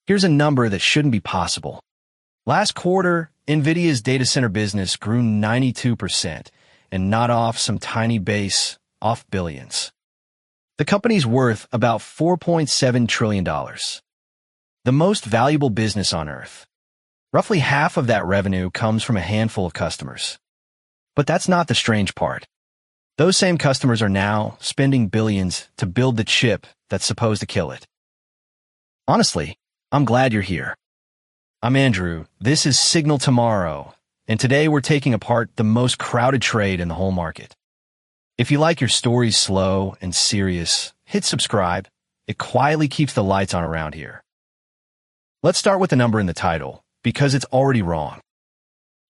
Here's a number that shouldn't be possible. Last quarter, Nvidia's data center business grew 92%, and not off some tiny base, off billions. The company's worth about $4.7 trillion. The most valuable business on Earth. Roughly half of that revenue comes from a handful of customers. But that's not the strange part. Those same customers are now spending billions to build the chip that's supposed to kill it. Honestly, I'm glad you're here. I'm Andrew, this is Signal Tomorrow, and today we're taking apart the most crowded trade in the whole market. If you like your stories slow and serious, hit subscribe. It quietly keeps the lights on around here. Let's start with the number in the title, because it's already wrong.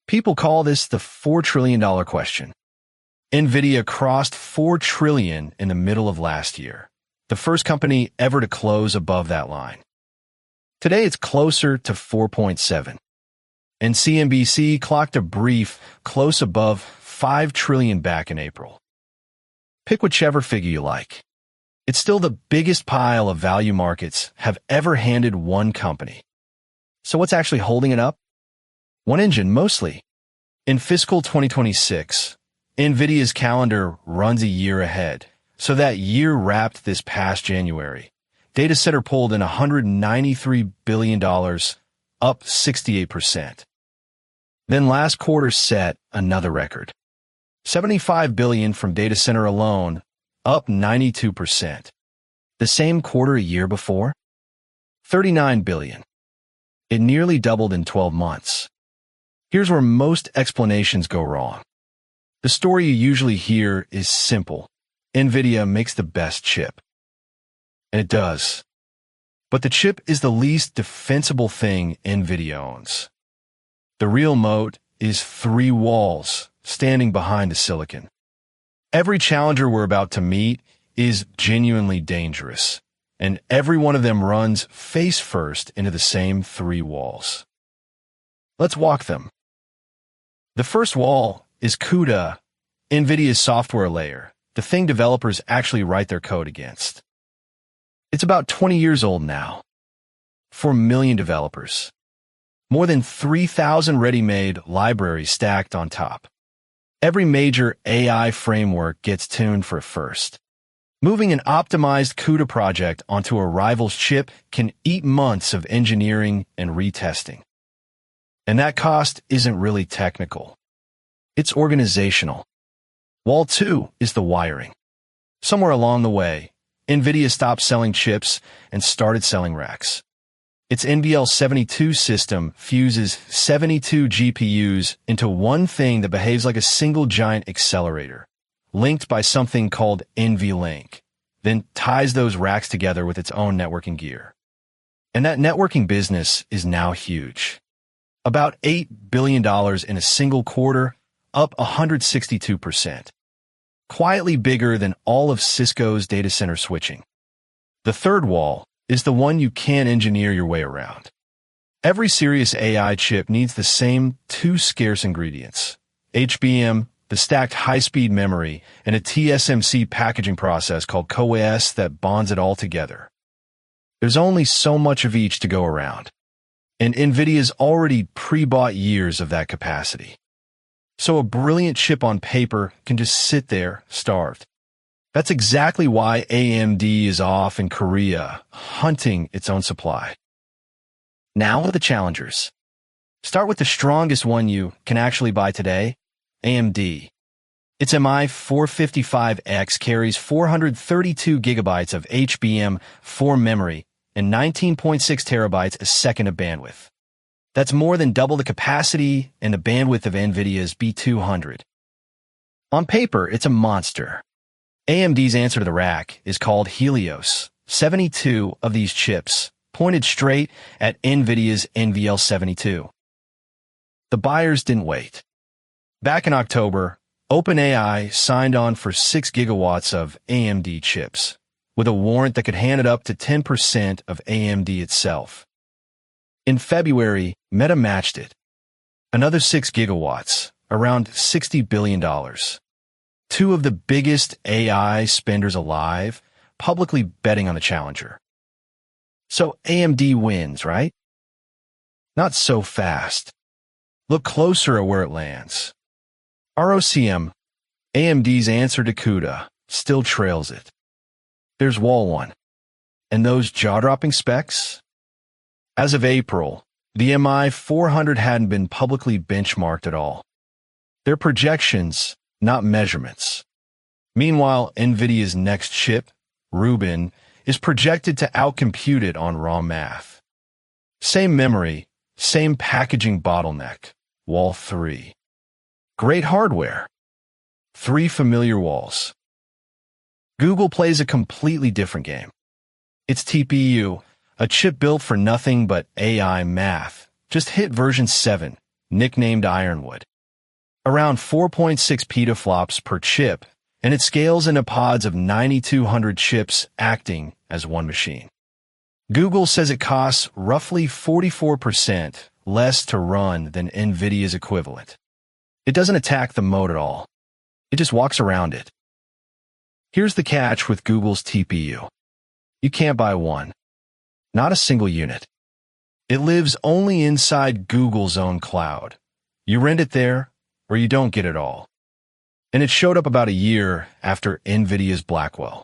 People call this the $4 trillion question. Nvidia crossed $4 trillion in the middle of last year, the first company ever to close above that line. Today it's closer to 4.7. And CNBC clocked a brief close above 5 trillion back in April. Pick whichever figure you like. It's still the biggest pile of value markets have ever handed one company. So what's actually holding it up? One engine, mostly. In fiscal 2026, Nvidia's calendar runs a year ahead, so that year wrapped this past January. Data center pulled in $193 billion, up 68%. Then last quarter set another record. $75 billion from data center alone, up 92%. The same quarter a year before? $39 billion. It nearly doubled in 12 months. Here's where most explanations go wrong. The story you usually hear is simple. Nvidia makes the best chip. And it does. But the chip is the least defensible thing Nvidia owns. The real moat is 3 walls standing behind the silicon. Every challenger we're about to meet is genuinely dangerous, and every one of them runs face first into the same 3 walls. Let's walk them. The first wall is CUDA, Nvidia's software layer, the thing developers actually write their code against. It's about 20 years old now. 4 million developers. More than 3,000 ready-made libraries stacked on top. Every major AI framework gets tuned for it first. Moving an optimized CUDA project onto a rival's chip can eat months of engineering and retesting. And that cost isn't really technical. It's organizational. Wall 2 is the wiring. Somewhere along the way, Nvidia stopped selling chips and started selling racks. Its NVL72 system fuses 72 GPUs into one thing that behaves like a single giant accelerator, linked by something called NVLink, then ties those racks together with its own networking gear. And that networking business is now huge. About $8 billion in a single quarter, up 162%. Quietly bigger than all of Cisco's data center switching. The third wall is the one you can't engineer your way around. Every serious AI chip needs the same 2 scarce ingredients: HBM, the stacked high-speed memory, and a TSMC packaging process called CoWoS that bonds it all together. There's only so much of each to go around, and Nvidia's already pre-bought years of that capacity. So a brilliant chip on paper can just sit there, starved. That's exactly why AMD is off in Korea, hunting its own supply. Now the challengers. Start with the strongest one you can actually buy today, AMD. Its MI455X carries 432 gigabytes of HBM4 memory and 19.6 terabytes a second of bandwidth. That's more than double the capacity and the bandwidth of NVIDIA's B200. On paper, it's a monster. AMD's answer to the rack is called Helios. 72 of these chips, pointed straight at NVIDIA's NVL72. The buyers didn't wait. Back in October, OpenAI signed on for 6 gigawatts of AMD chips, with a warrant that could hand it up to 10% of AMD itself. In February, Meta matched it. Another 6 gigawatts, around $60 billion. 2 of the biggest AI spenders alive, publicly betting on the challenger. So AMD wins, right? Not so fast. Look closer at where it lands. ROCM, AMD's answer to CUDA, still trails it. There's Wall 1. And those jaw-dropping specs? As of April, the MI 400 hadn't been publicly benchmarked at all. They're projections, not measurements. Meanwhile, Nvidia's next chip, Rubin, is projected to outcompute it on raw math. Same memory, same packaging bottleneck, Wall 3. Great hardware. 3 familiar walls. Google plays a completely different game. Its TPU, a chip built for nothing but AI math, just hit version 7, nicknamed Ironwood. Around 4.6 petaflops per chip, and it scales into pods of 9,200 chips acting as one machine. Google says it costs roughly 44% less to run than Nvidia's equivalent. It doesn't attack the moat at all. It just walks around it. Here's the catch with Google's TPU. You can't buy one. Not a single unit. It lives only inside Google's own cloud. You rent it there, or you don't get it all. And it showed up about a year after Nvidia's Blackwell.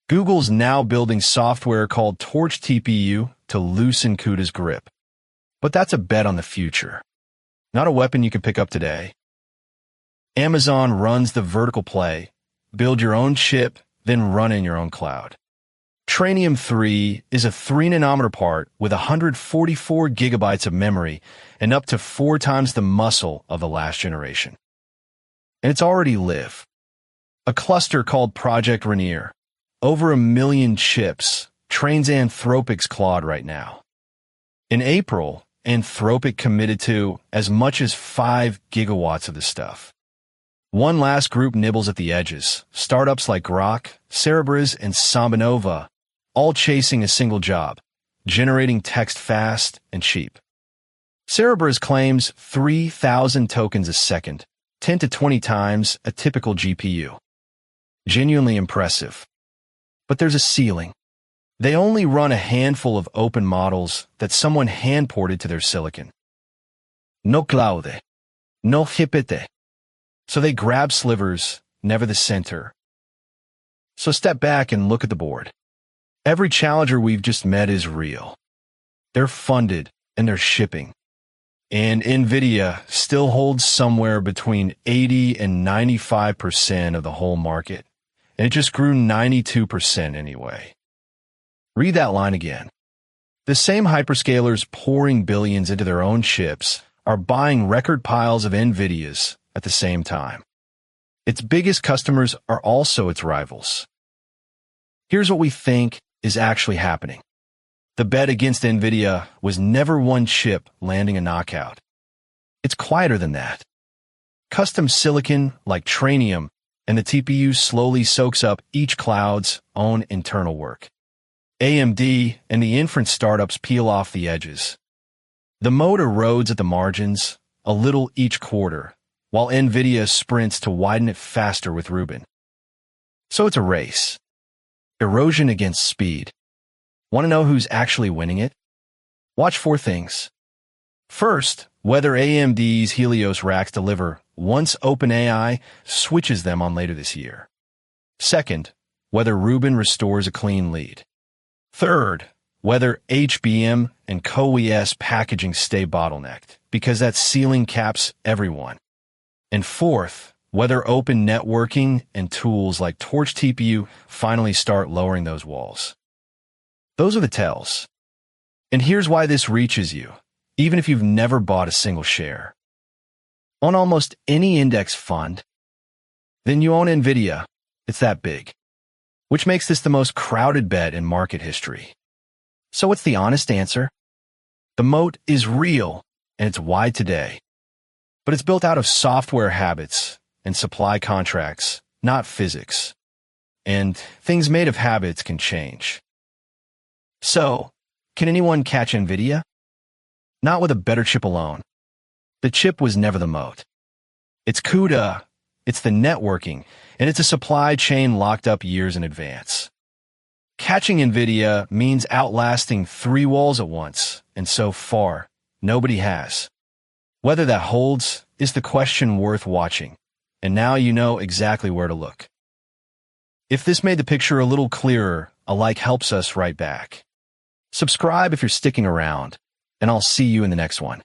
Google's now building software called Torch TPU to loosen CUDA's grip. But that's a bet on the future, not a weapon you can pick up today. Amazon runs the vertical play. Build your own chip, then run in your own cloud. Trainium 3 is a 3-nanometer part with 144 gigabytes of memory and up to 4 times the muscle of the last generation. And it's already live. A cluster called Project Rainier, over 1 million chips, trains Anthropic's Claude right now. In April, Anthropic committed to as much as 5 gigawatts of this stuff. One last group nibbles at the edges, startups like Grok, Cerebras, and Sambanova, all chasing a single job, generating text fast and cheap. Cerebras claims 3,000 tokens a second, 10 to 20 times a typical GPU. Genuinely impressive. But there's a ceiling. They only run a handful of open models that someone hand-ported to their silicon. No cloud, no GPT. So they grab slivers, never the center. So step back and look at the board. Every challenger we've just met is real. They're funded and they're shipping. And Nvidia still holds somewhere between 80 and 95% of the whole market. And it just grew 92% anyway. Read that line again. The same hyperscalers pouring billions into their own chips are buying record piles of Nvidias at the same time. Its biggest customers are also its rivals. Here's what we think is actually happening. The bet against Nvidia was never one chip landing a knockout. It's quieter than that. Custom silicon like Trainium and the TPU slowly soaks up each cloud's own internal work. AMD and the inference startups peel off the edges. The moat erodes at the margins, a little each quarter, while Nvidia sprints to widen it faster with Rubin. So it's a race. Erosion against speed. Want to know who's actually winning it? Watch 4 things. First, whether AMD's Helios racks deliver once OpenAI switches them on later this year. Second, whether Rubin restores a clean lead. Third, whether HBM and CoWoS packaging stay bottlenecked, because that ceiling caps everyone. And fourth, whether open networking and tools like Torch TPU finally start lowering those walls. Those are the tells. And here's why this reaches you, even if you've never bought a single share. On almost any index fund, then you own Nvidia. It's that big. Which makes this the most crowded bet in market history. So what's the honest answer? The moat is real, and it's wide today. But it's built out of software habits and supply contracts, not physics. And things made of habits can change. So, can anyone catch Nvidia? Not with a better chip alone. The chip was never the moat. It's CUDA, it's the networking, and it's a supply chain locked up years in advance. Catching Nvidia means outlasting three walls at once, and so far, nobody has. Whether that holds is the question worth watching, and now you know exactly where to look. If this made the picture a little clearer, a like helps us right back. Subscribe if you're sticking around, and I'll see you in the next one.